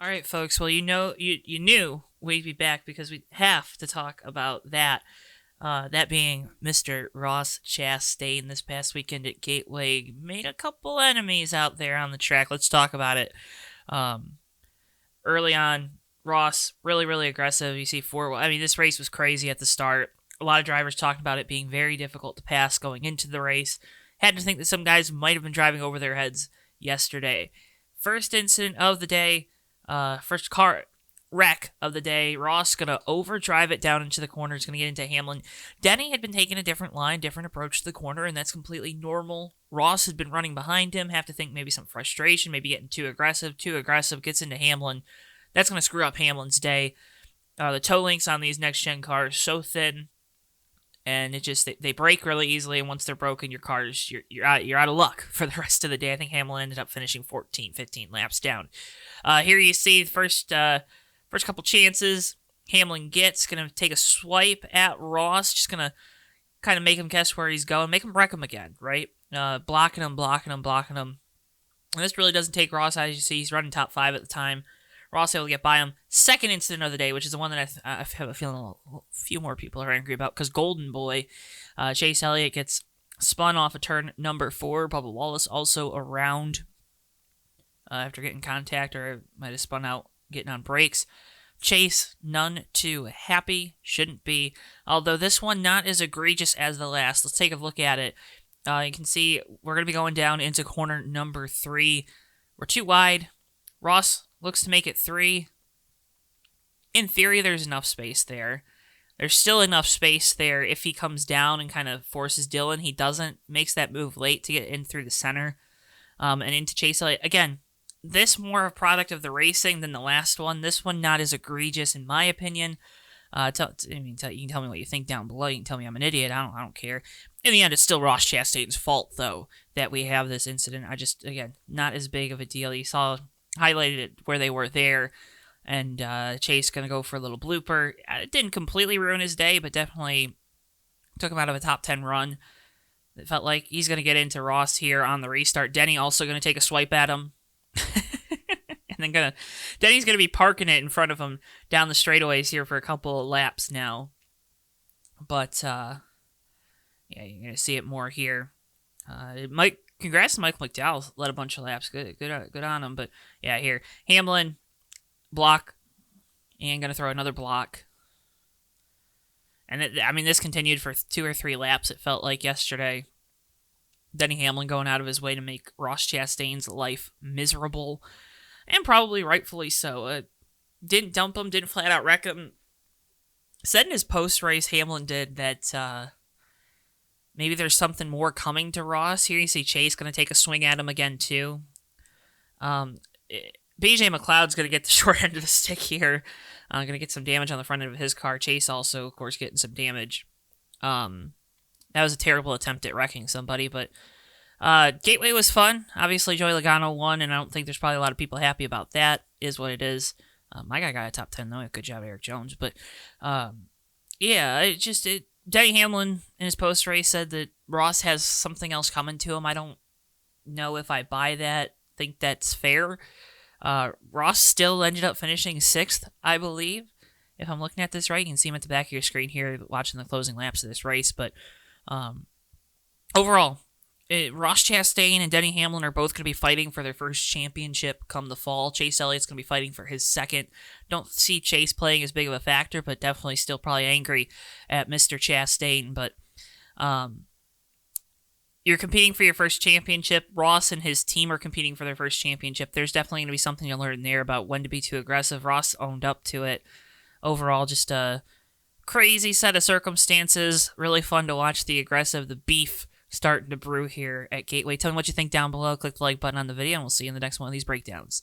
All right, folks. Well, you knew we'd be back because we have to talk about that. That being Mr. Ross Chastain this past weekend at Gateway made a couple enemies out there on the track. Let's talk about it. Early on, Ross really aggressive. You see this race was crazy at the start. A lot of drivers talking about it being very difficult to pass going into the race. Had to think that some guys might have been driving over their heads yesterday. First incident of the day. First car wreck of the day. Ross going to overdrive it down into the corner. He's going to get into Hamlin. Denny had been taking a different line, different approach to the corner, and that's completely normal. Ross had been running behind him. Have to think maybe some frustration, maybe getting too aggressive, gets into Hamlin. That's going to screw up Hamlin's day. The toe links on these next-gen cars so thin, and they break really easily, and once they're broken, your cars, you're out of luck for the rest of the day. I think Hamlin ended up finishing 14, 15 laps down. Here you see the first couple chances Hamlin gets, going to take a swipe at Ross, just going to kind of make him guess where he's going, make him wreck him again, right? Blocking him. And this really doesn't take Ross out. As you see, he's running top 5 at the time. Ross able to get by him. Second incident of the day, which is the one that I have a feeling a few more people are angry about, because Golden Boy, Chase Elliott, gets spun off of turn number 4. Bubba Wallace also around after getting contact, or might have spun out getting on brakes. Chase, none too happy. Shouldn't be. Although this one not as egregious as the last. Let's take a look at it. You can see we're going to be going down into corner number 3. We're too wide. Ross looks to make it 3. In theory, there's enough space there. There's still enough space there if he comes down and kind of forces Dylan. He doesn't. Makes that move late to get in through the center and into Chase Elliott. Again, this more a product of the racing than the last one. This one not as egregious in my opinion. You can tell me what you think down below. You can tell me I'm an idiot. I don't care. In the end, it's still Ross Chastain's fault, though, that we have this incident. Again, not as big of a deal. You saw highlighted it where they were there, and Chase going to go for a little blooper. It didn't completely ruin his day, but definitely took him out of a top 10 run. It felt like he's going to get into Ross here on the restart. Denny also going to take a swipe at him. And then Denny's going to be parking it in front of him down the straightaways here for a couple of laps now. But, yeah, you're going to see it more here. Congrats to Michael McDowell. Led a bunch of laps. Good on him. But, yeah, here. Hamlin, block, and going to throw another block. And, this continued for 2 or 3 laps, it felt like, yesterday. Denny Hamlin going out of his way to make Ross Chastain's life miserable. And probably rightfully so. Didn't dump him, didn't flat out wreck him. Said in his post-race, Hamlin did, that maybe there's something more coming to Ross. Here you see Chase going to take a swing at him again, too. BJ McLeod's going to get the short end of the stick here. Going to get some damage on the front end of his car. Chase also, of course, getting some damage. That was a terrible attempt at wrecking somebody, but Gateway was fun. Obviously, Joey Logano won, and I don't think there's probably a lot of people happy about that. Is what it is. My guy got a top 10, though. Good job, Eric Jones. But, yeah, Denny Hamlin in his post-race said that Ross has something else coming to him. I don't know if I buy that. Think that's fair. Ross still ended up finishing 6th, I believe. If I'm looking at this right, you can see him at the back of your screen here watching the closing laps of this race. But overall, Ross Chastain and Denny Hamlin are both going to be fighting for their first championship come the fall. Chase Elliott's going to be fighting for his second. Don't see Chase playing as big of a factor, but definitely still probably angry at Mr. Chastain. But you're competing for your first championship. Ross and his team are competing for their first championship. There's definitely going to be something to learn there about when to be too aggressive. Ross owned up to it. Overall, just a crazy set of circumstances. Really fun to watch the beef starting to brew here at Gateway. Tell me what you think down below. Click the like button on the video, and we'll see you in the next one of these breakdowns.